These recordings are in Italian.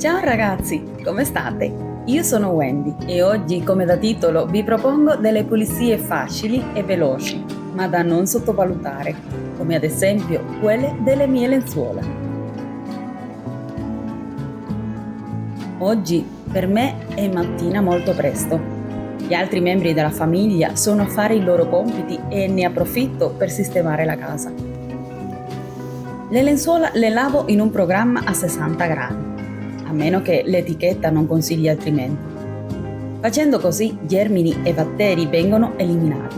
Ciao ragazzi, come state? Io sono Wendy e oggi, come da titolo, vi propongo delle pulizie facili e veloci, ma da non sottovalutare, come ad esempio quelle delle mie lenzuola. Oggi per me è mattina molto presto. Gli altri membri della famiglia sono a fare i loro compiti e ne approfitto per sistemare la casa. Le lenzuola le lavo in un programma a 60 gradi. A meno che l'etichetta non consigli altrimenti. Facendo così, germini e batteri vengono eliminati.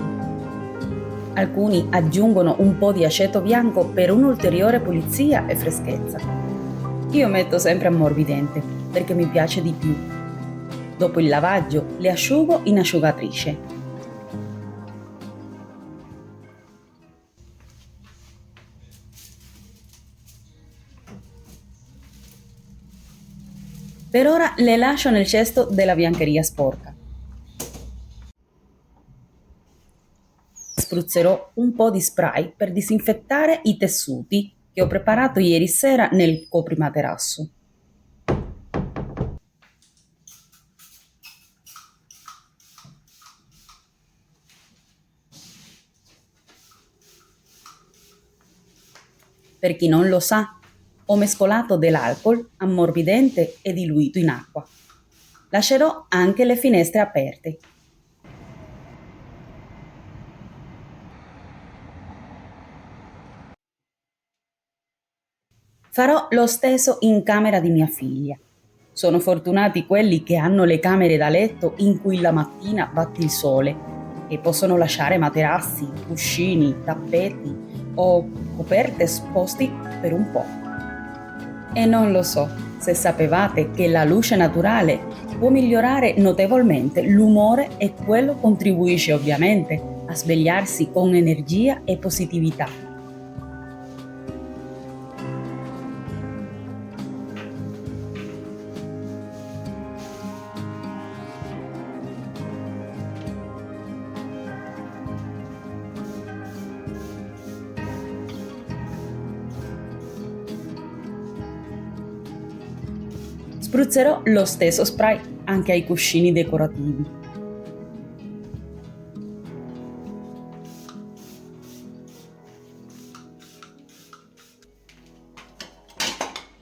Alcuni aggiungono un po' di aceto bianco per un'ulteriore pulizia e freschezza. Io metto sempre ammorbidente, perché mi piace di più. Dopo il lavaggio, le asciugo in asciugatrice. Per ora le lascio nel cesto della biancheria sporca. Spruzzerò un po' di spray per disinfettare i tessuti che ho preparato ieri sera nel coprimaterasso. Per chi non lo sa, ho mescolato dell'alcol ammorbidente e diluito in acqua. Lascerò anche le finestre aperte. Farò lo stesso in camera di mia figlia. Sono fortunati quelli che hanno le camere da letto in cui la mattina batte il sole e possono lasciare materassi, cuscini, tappeti o coperte esposti per un po'. E non lo so se sapevate che la luce naturale può migliorare notevolmente l'umore e quello contribuisce ovviamente a svegliarsi con energia e positività. Spruzzerò lo stesso spray anche ai cuscini decorativi.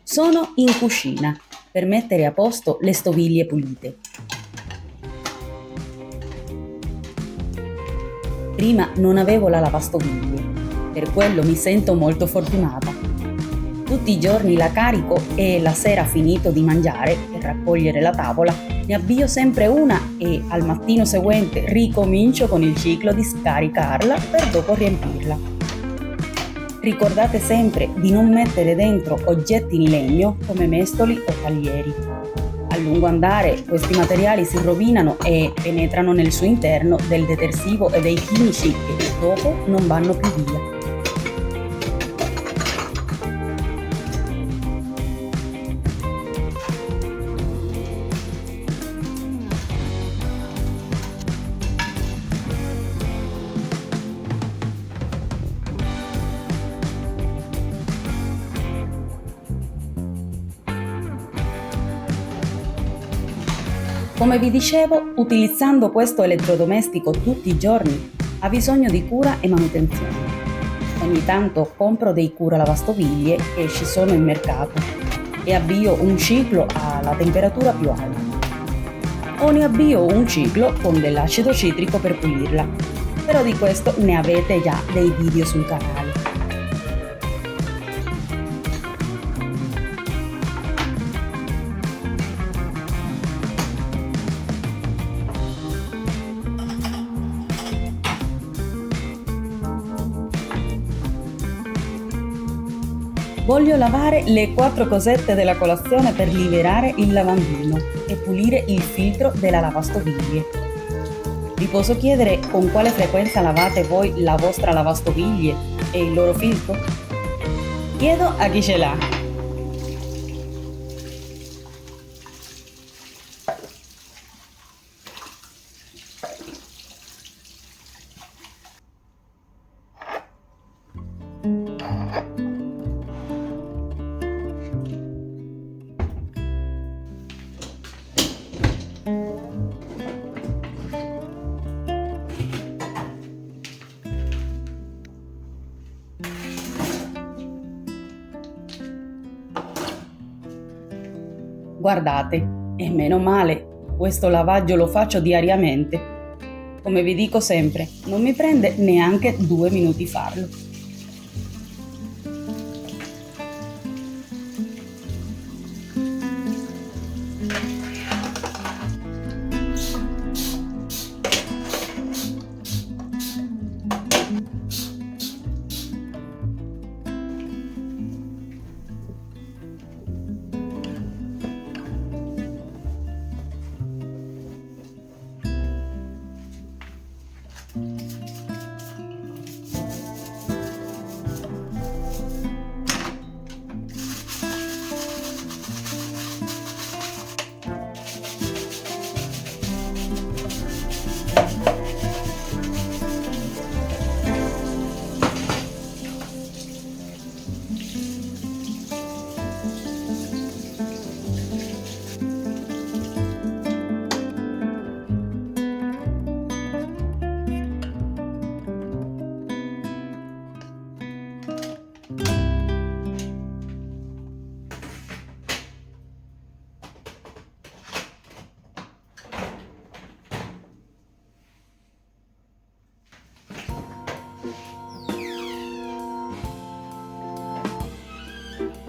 Sono in cucina per mettere a posto le stoviglie pulite. Prima non avevo la lavastoviglie, per quello mi sento molto fortunata. Tutti i giorni la carico e la sera finito di mangiare, per raccogliere la tavola, ne avvio sempre una e al mattino seguente ricomincio con il ciclo di scaricarla per dopo riempirla. Ricordate sempre di non mettere dentro oggetti in legno come mestoli o taglieri. A lungo andare questi materiali si rovinano e penetrano nel suo interno del detersivo e dei chimici che dopo non vanno più via. Come vi dicevo, utilizzando questo elettrodomestico tutti i giorni ha bisogno di cura e manutenzione. Ogni tanto compro dei cura lavastoviglie che ci sono in mercato e avvio un ciclo alla temperatura più alta. O ne avvio un ciclo con dell'acido citrico per pulirla, però di questo ne avete già dei video sul canale. Voglio lavare le 4 cosette della colazione per liberare il lavandino e pulire il filtro della lavastoviglie. Vi posso chiedere con quale frequenza lavate voi la vostra lavastoviglie e il loro filtro? Chiedo a chi ce l'ha. Guardate, e meno male, questo lavaggio lo faccio diariamente. Come vi dico sempre, non mi prende neanche 2 minuti farlo.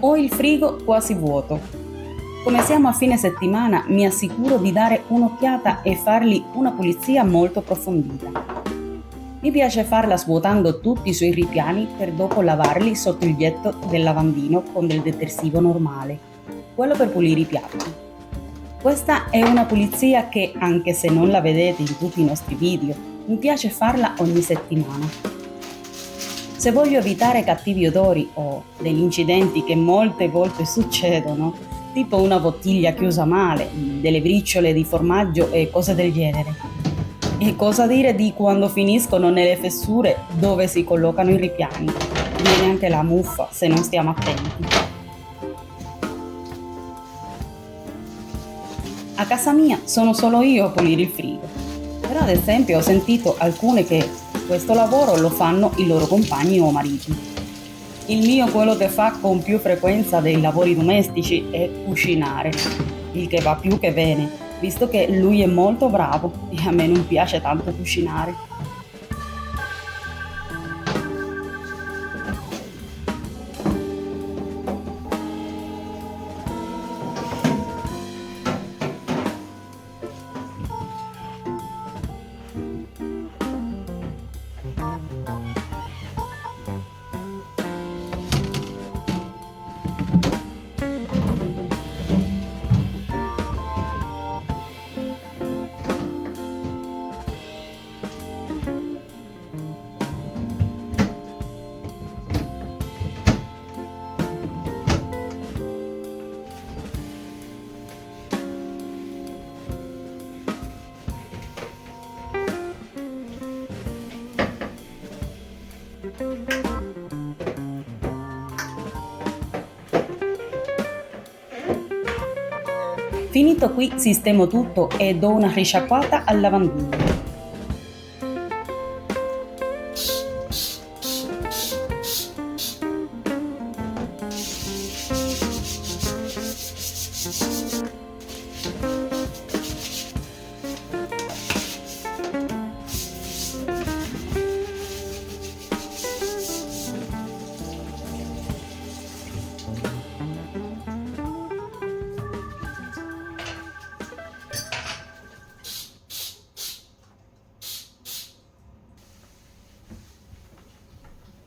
Ho il frigo quasi vuoto. Come siamo a fine settimana, mi assicuro di dare un'occhiata e fargli una pulizia molto approfondita. Mi piace farla svuotando tutti i suoi ripiani per dopo lavarli sotto il ghetto del lavandino con del detersivo normale, quello per pulire i piatti. Questa è una pulizia che, anche se non la vedete in tutti i nostri video, mi piace farla ogni settimana. Se voglio evitare cattivi odori o degli incidenti che molte volte succedono, tipo una bottiglia chiusa male, delle briciole di formaggio e cose del genere. E cosa dire di quando finiscono nelle fessure dove si collocano i ripiani? Viene anche la muffa se non stiamo attenti. A casa mia sono solo io a pulire il frigo, però ad esempio ho sentito alcune che questo lavoro lo fanno i loro compagni o mariti. Il mio quello che fa con più frequenza dei lavori domestici è cucinare, il che va più che bene, visto che lui è molto bravo e a me non piace tanto cucinare. Finito qui sistemo tutto e do una risciacquata al lavandino.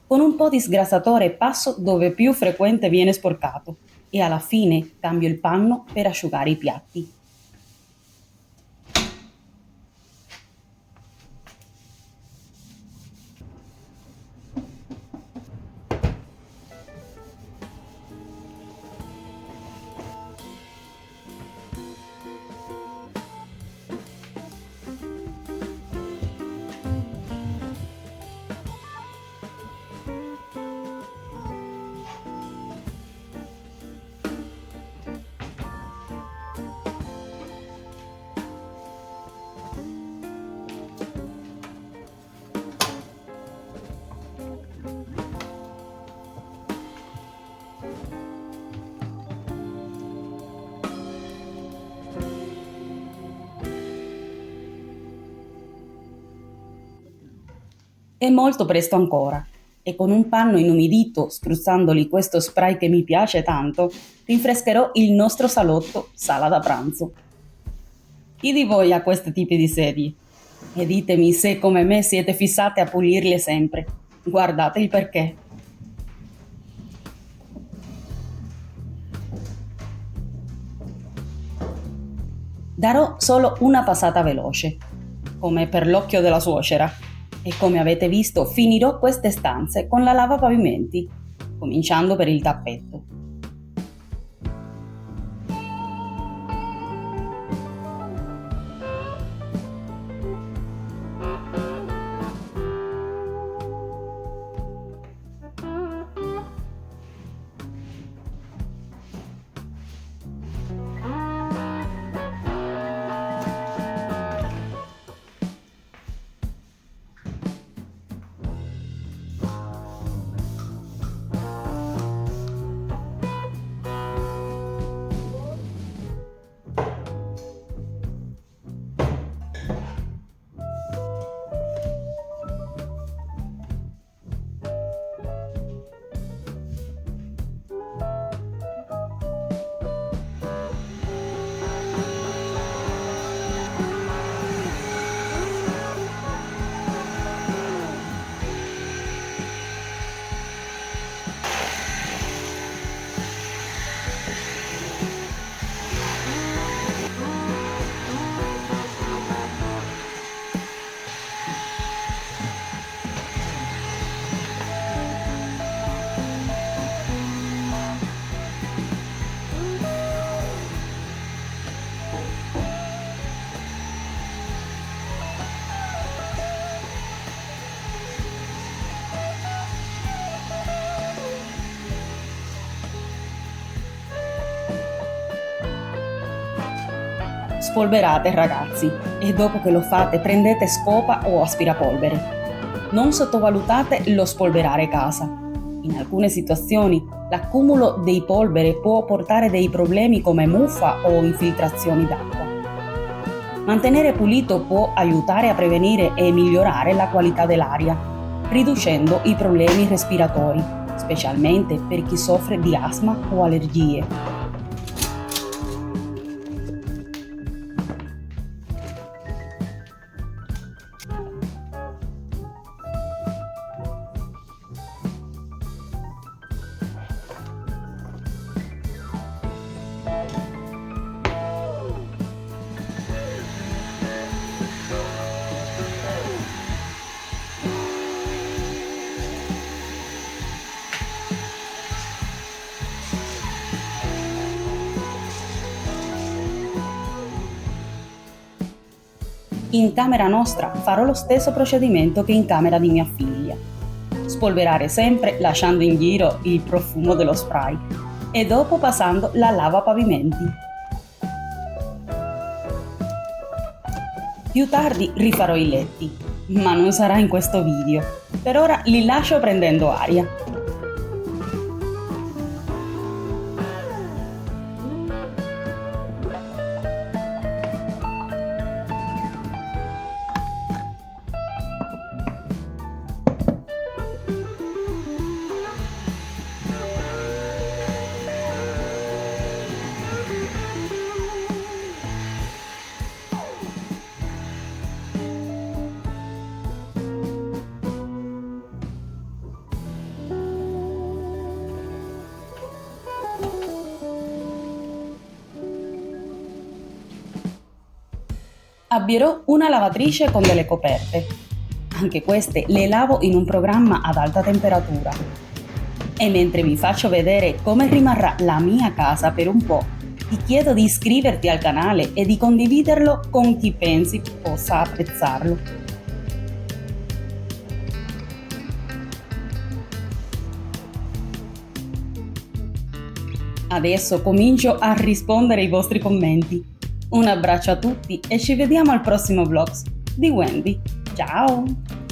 Con un po' di sgrassatore passo dove più frequente viene sporcato e alla fine cambio il panno per asciugare i piatti. è molto presto ancora e con un panno inumidito, spruzzandoli questo spray che mi piace tanto, rinfrescherò il nostro salotto sala da pranzo. Chi di voi ha questi tipi di sedie? E ditemi se come me siete fissate a pulirle sempre. Guardate il perché. Darò solo una passata veloce, come per l'occhio della suocera, e come avete visto finirò queste stanze con la lavapavimenti, cominciando per il tappetto. Spolverate ragazzi e dopo che lo fate prendete scopa o aspirapolvere. Non sottovalutate lo spolverare casa. In alcune situazioni l'accumulo dei polvere può portare dei problemi come muffa o infiltrazioni d'acqua. Mantenere pulito può aiutare a prevenire e migliorare la qualità dell'aria, riducendo i problemi respiratori, specialmente per chi soffre di asma o allergie. In camera nostra farò lo stesso procedimento che in camera di mia figlia. Spolverare sempre lasciando in giro il profumo dello spray e dopo passando la lavapavimenti. Più tardi rifarò i letti, ma non sarà in questo video. Per ora li lascio prendendo aria. Abbierò una lavatrice con delle coperte. Anche queste le lavo in un programma ad alta temperatura. E mentre vi faccio vedere come rimarrà la mia casa per un po', ti chiedo di iscriverti al canale e di condividerlo con chi pensi possa apprezzarlo. Adesso comincio a rispondere ai vostri commenti. Un abbraccio a tutti e ci vediamo al prossimo vlog di Wendy. Ciao!